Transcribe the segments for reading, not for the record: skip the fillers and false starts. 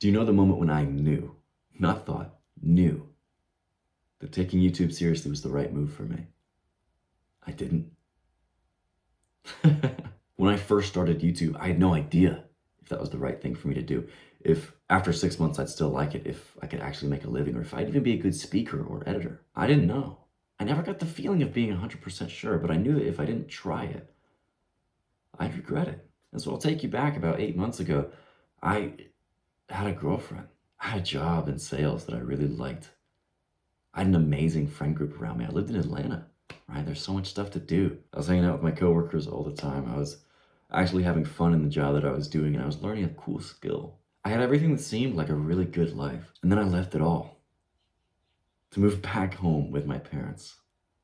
Do you know the moment when I knew, not thought, knew that taking YouTube seriously was the right move for me? I didn't. When I first started YouTube, I had no idea if that was the right thing for me to do. If after 6 months I'd still like it, if I could actually make a living, or if I'd even be a good speaker or editor. I didn't know. I never got the feeling of being 100% sure, but I knew that if I didn't try it, I'd regret it. And so I'll take you back about 8 months ago. I had a girlfriend. I had a job in sales that I really liked. I had an amazing friend group around me. I lived in Atlanta, right? There's so much stuff to do. I was hanging out with my coworkers all the time. I was actually having fun in the job that I was doing, and I was learning a cool skill. I had everything that seemed like a really good life. And then I left it all to move back home with my parents.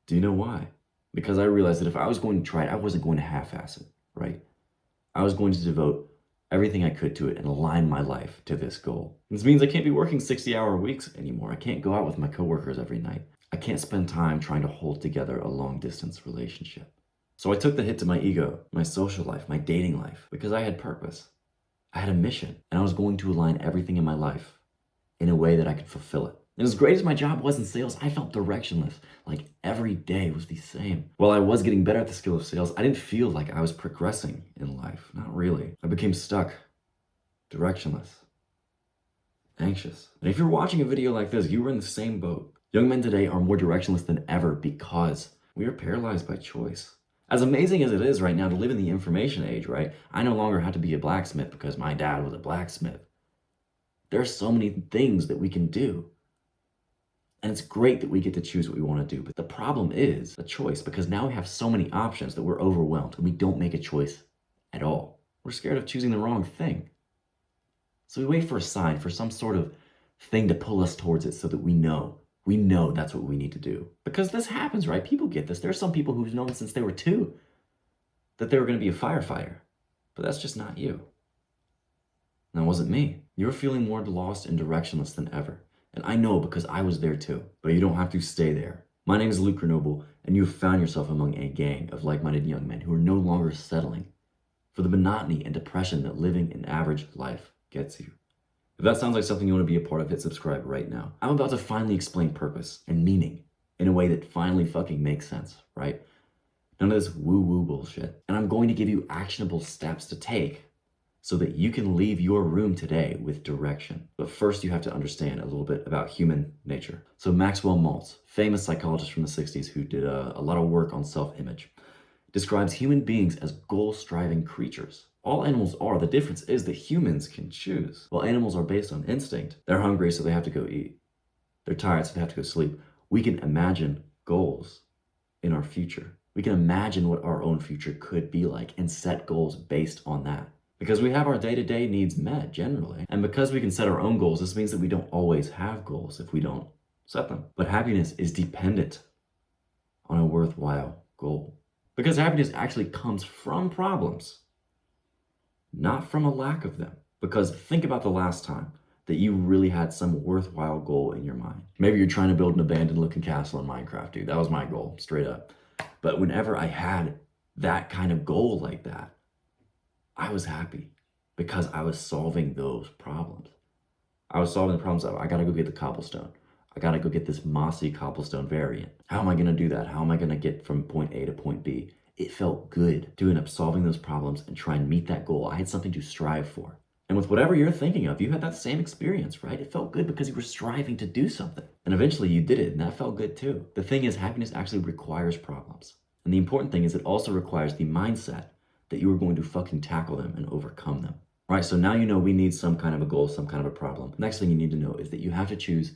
Do you know why? Because I realized that if I was going to try it, I wasn't going to half-ass it, right? I was going to devote everything I could to it and align my life to this goal. This means I can't be working 60-hour weeks anymore. I can't go out with my coworkers every night. I can't spend time trying to hold together a long-distance relationship. So I took the hit to my ego, my social life, my dating life, because I had purpose. I had a mission, and I was going to align everything in my life in a way that I could fulfill it. And as great as my job was in sales, I felt directionless. Like every day was the same. While I was getting better at the skill of sales, I didn't feel like I was progressing in life. Not really. I became stuck, directionless, anxious. And if you're watching a video like this, you were in the same boat. Young men today are more directionless than ever because we are paralyzed by choice. As amazing as it is right now to live in the information age, right? I no longer have to be a blacksmith because my dad was a blacksmith. There are so many things that we can do. And it's great that we get to choose what we want to do. But the problem is the choice, because now we have so many options that we're overwhelmed and we don't make a choice at all. We're scared of choosing the wrong thing. So we wait for a sign, for some sort of thing to pull us towards it so that we know that's what we need to do. Because this happens, right? People get this. There are some people who've known since they were 2 that they were going to be a firefighter. But that's just not you. That wasn't me. You're feeling more lost and directionless than ever. And I know because I was there too. But you don't have to stay there. My name is Luke Grenoble, and you have found yourself among a gang of like-minded young men who are no longer settling for the monotony and depression that living an average life gets you. If that sounds like something you want to be a part of, hit subscribe right now. I'm about to finally explain purpose and meaning in a way that finally fucking makes sense, right? None of this woo-woo bullshit. And I'm going to give you actionable steps to take so that you can leave your room today with direction. But first you have to understand a little bit about human nature. So Maxwell Maltz, famous psychologist from the 60s who did a lot of work on self-image, describes human beings as goal-striving creatures. All animals are. The difference is that humans can choose. While animals are based on instinct, they're hungry so they have to go eat. They're tired so they have to go sleep. We can imagine goals in our future. We can imagine what our own future could be like and set goals based on that. Because we have our day-to-day needs met generally. And because we can set our own goals, this means that we don't always have goals if we don't set them. But happiness is dependent on a worthwhile goal. Because happiness actually comes from problems, not from a lack of them. Because think about the last time that you really had some worthwhile goal in your mind. Maybe you're trying to build an abandoned looking castle in Minecraft, dude. That was my goal, straight up. But whenever I had that kind of goal like that, I was happy because I was solving those problems. I was solving the problems of, I gotta go get the cobblestone. I gotta go get this mossy cobblestone variant. How am I gonna do that? How am I gonna get from point A to point B? It felt good to end up solving those problems and try and meet that goal. I had something to strive for. And with whatever you're thinking of, you had that same experience, right? It felt good because you were striving to do something. And eventually you did it, and that felt good too. The thing is, happiness actually requires problems. And the important thing is it also requires the mindset that you are going to fucking tackle them and overcome them. Right, so now you know we need some kind of a goal, some kind of a problem. Next thing you need to know is that you have to choose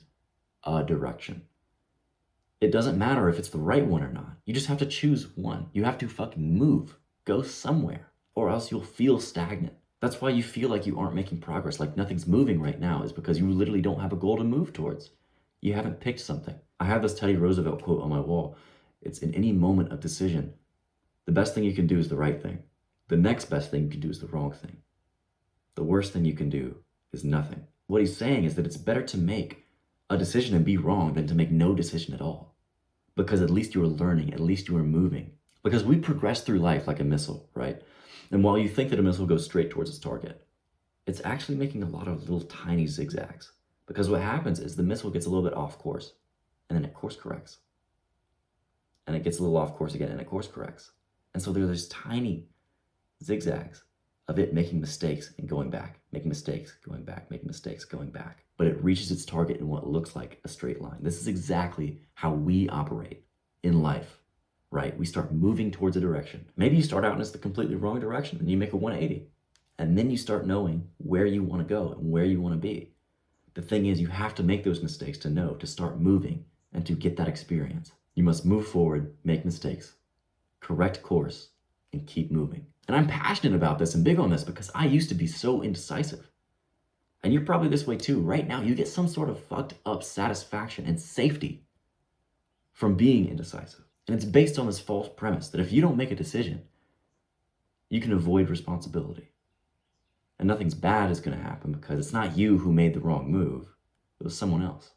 a direction. It doesn't matter if it's the right one or not. You just have to choose one. You have to fucking move, go somewhere, or else you'll feel stagnant. That's why you feel like you aren't making progress, like nothing's moving right now, is because you literally don't have a goal to move towards. You haven't picked something. I have this Teddy Roosevelt quote on my wall. It's in any moment of decision, the best thing you can do is the right thing. The next best thing you can do is the wrong thing. The worst thing you can do is nothing. What he's saying is that it's better to make a decision and be wrong than to make no decision at all. Because at least you are learning, at least you are moving. Because we progress through life like a missile, right? And while you think that a missile goes straight towards its target, It's actually making a lot of little tiny zigzags. Because what happens is the missile gets a little bit off course, and then it course corrects. And it gets a little off course again, and it course corrects. And so there's these tiny zigzags of it making mistakes and going back, making mistakes, going back, making mistakes, going back. But it reaches its target in what looks like a straight line. This is exactly how we operate in life, right? We start moving towards a direction. Maybe you start out in the completely wrong direction and you make a 180. And then you start knowing where you want to go and where you want to be. The thing is, you have to make those mistakes to know, to start moving and to get that experience. You must move forward, make mistakes, correct course, and keep moving. And I'm passionate about this and big on this because I used to be so indecisive. And you're probably this way too. Right now, you get some sort of fucked up satisfaction and safety from being indecisive. And it's based on this false premise that if you don't make a decision, you can avoid responsibility. And nothing's bad is going to happen because it's not you who made the wrong move. It was someone else.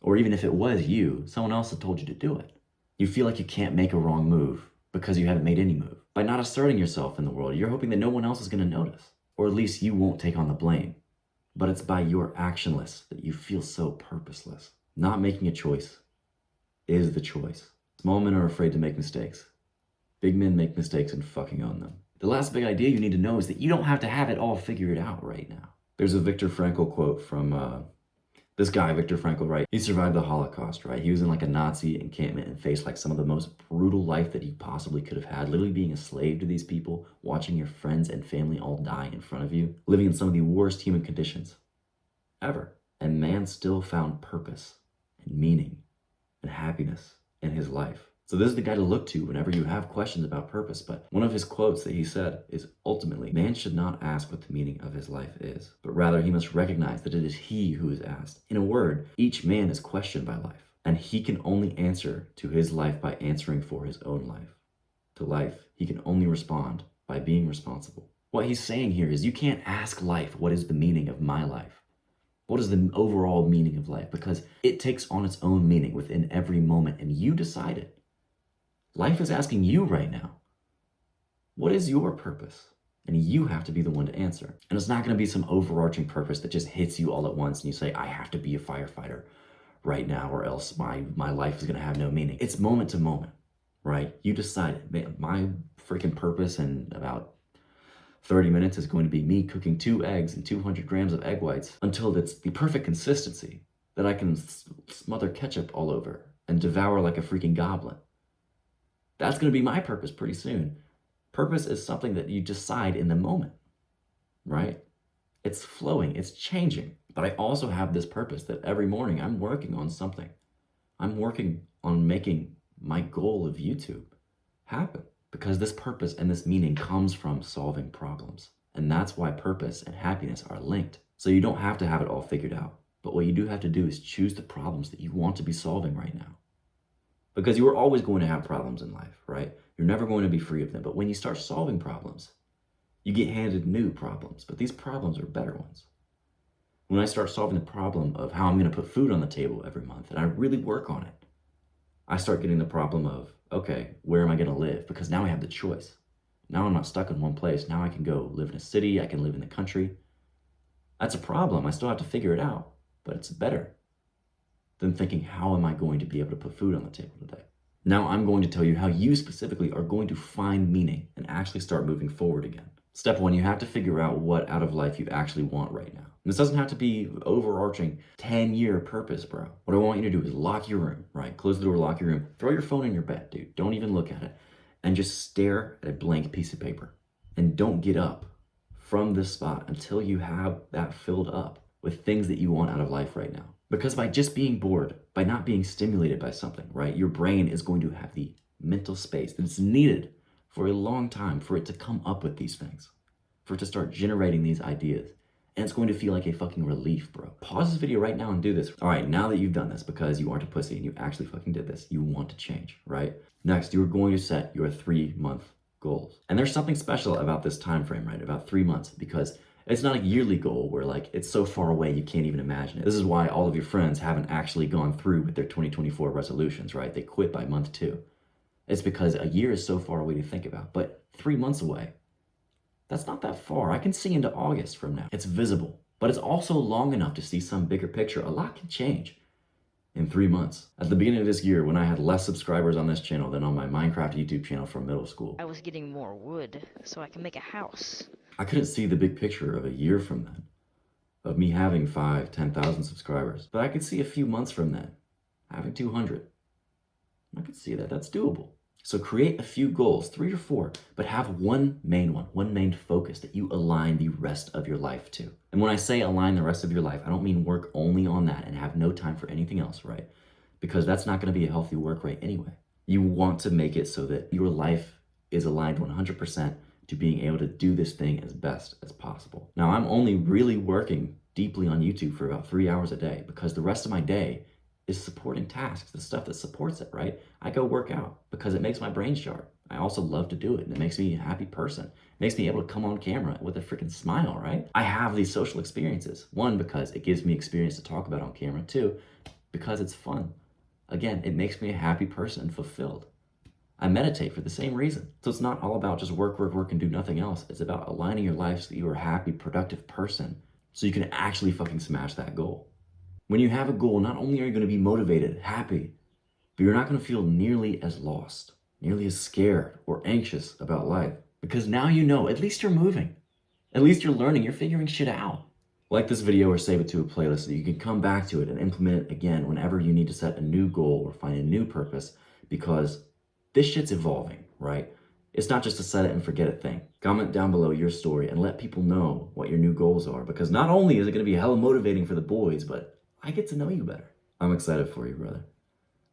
Or even if it was you, someone else had told you to do it. You feel like you can't make a wrong move because you haven't made any move. By not asserting yourself in the world, you're hoping that no one else is going to notice. Or at least you won't take on the blame. But it's by your actionless that you feel so purposeless. Not making a choice is the choice. Small men are afraid to make mistakes. Big men make mistakes and fucking own them. The last big idea you need to know is that you don't have to have it all figured out right now. There's a Viktor Frankl quote from this guy, Viktor Frankl, right? He survived the Holocaust, right? He was in like a Nazi encampment and faced like some of the most brutal life that he possibly could have had. Literally being a slave to these people, watching your friends and family all die in front of you, living in some of the worst human conditions ever. And man still found purpose and meaning and happiness in his life. So this is the guy to look to whenever you have questions about purpose. But one of his quotes that he said is, ultimately, man should not ask what the meaning of his life is, but rather he must recognize that it is he who is asked. In a word, each man is questioned by life, and he can only answer to his life by answering for his own life. To life, he can only respond by being responsible. What he's saying here is you can't ask life, what is the meaning of my life? What is the overall meaning of life? Because it takes on its own meaning within every moment, and you decide it. Life is asking you right now, what is your purpose? And you have to be the one to answer. And it's not going to be some overarching purpose that just hits you all at once and you say, I have to be a firefighter right now or else my life is going to have no meaning. It's moment to moment, right? You decide, my freaking purpose in about 30 minutes is going to be me cooking 2 eggs and 200 grams of egg whites until it's the perfect consistency that I can smother ketchup all over and devour like a freaking goblin. That's going to be my purpose pretty soon. Purpose is something that you decide in the moment, right? It's flowing, it's changing. But I also have this purpose that every morning I'm working on something. I'm working on making my goal of YouTube happen because this purpose and this meaning comes from solving problems. And that's why purpose and happiness are linked. So you don't have to have it all figured out. But what you do have to do is choose the problems that you want to be solving right now. Because you are always going to have problems in life, right? You're never going to be free of them. But when you start solving problems, you get handed new problems. But these problems are better ones. When I start solving the problem of how I'm going to put food on the table every month, and I really work on it, I start getting the problem of, okay, where am I going to live? Because now I have the choice. Now I'm not stuck in one place. Now I can go live in a city. I can live in the country. That's a problem. I still have to figure it out. But it's better than thinking, how am I going to be able to put food on the table today? Now I'm going to tell you how you specifically are going to find meaning and actually start moving forward again. Step 1, you have to figure out what out of life you actually want right now. And this doesn't have to be overarching 10-year purpose, bro. What I want you to do is lock your room, right? Close the door, lock your room. Throw your phone in your bed, dude. Don't even look at it. And just stare at a blank piece of paper. And don't get up from this spot until you have that filled up with things that you want out of life right now. Because by just being bored, by not being stimulated by something, right, your brain is going to have the mental space that's needed for a long time for it to come up with these things, for it to start generating these ideas. And it's going to feel like a fucking relief, bro. Pause this video right now and do this. All right, now that you've done this because you aren't a pussy and you actually fucking did this, you want to change, right? Next, you're going to set your 3-month goals. And there's something special about this time frame, right? About 3 months, because it's not a yearly goal where like it's so far away you can't even imagine it. This is why all of your friends haven't actually gone through with their 2024 resolutions, right? They quit by month 2. It's because a year is so far away to think about. But 3 months away, That's not that far. I can see into August from now. It's visible, but it's also long enough to see some bigger picture. A lot can change in 3 months. At the beginning of this year, when I had less subscribers on this channel than on my Minecraft YouTube channel from middle school, I was getting more wood so I can make a house. I couldn't see the big picture of a year from then, of me having 5, 10,000 subscribers. But I could see a few months from then, having 200. I could see that. That's doable. So create a few goals, 3 or 4, but have one main focus that you align the rest of your life to. And when I say align the rest of your life, I don't mean work only on that and have no time for anything else, right? Because that's not going to be a healthy work rate anyway. You want to make it so that your life is aligned 100% to being able to do this thing as best as possible. Now, I'm only really working deeply on YouTube for about 3 hours a day because the rest of my day is supporting tasks, the stuff that supports it, right? I go work out because it makes my brain sharp. I also love to do it, and it makes me a happy person. It makes me able to come on camera with a freaking smile, right? I have these social experiences. 1, because it gives me experience to talk about on camera. 2, because it's fun. Again, it makes me a happy person, fulfilled. I meditate for the same reason. So it's not all about just work, and do nothing else. It's about aligning your life so that you're a happy, productive person so you can actually fucking smash that goal. When you have a goal, not only are you going to be motivated, happy, but you're not going to feel nearly as lost, nearly as scared or anxious about life. Because now you know, at least you're moving. At least you're learning, you're figuring shit out. Like this video or save it to a playlist so that you can come back to it and implement it again whenever you need to set a new goal or find a new purpose, because this shit's evolving, right? It's not just a set it and forget it thing. Comment down below your story and let people know what your new goals are, because not only is it going to be hella motivating for the boys, but I get to know you better. I'm excited for you, brother.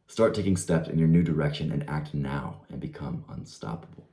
Start taking steps in your new direction and act now and become unstoppable.